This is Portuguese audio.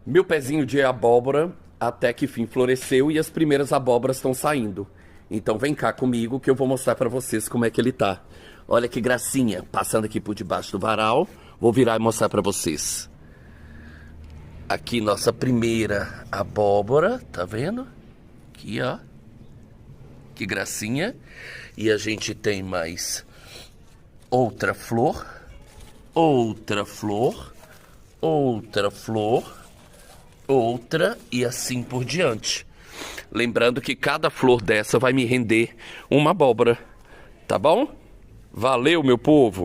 Meu pezinho de abóbora até que fim floresceu e as primeiras abóboras estão saindo. Então vem cá comigo que eu vou mostrar pra vocês como é que ele tá. Olha que gracinha, passando aqui por debaixo do varal. Vou virar e mostrar pra vocês. Aqui nossa primeira abóbora, tá vendo? Aqui, ó. Que gracinha. E a gente tem mais outra flor, outra flor, outra flor, outra e assim por diante. Lembrando que cada flor dessa vai me render uma abóbora, tá bom? Valeu, meu povo!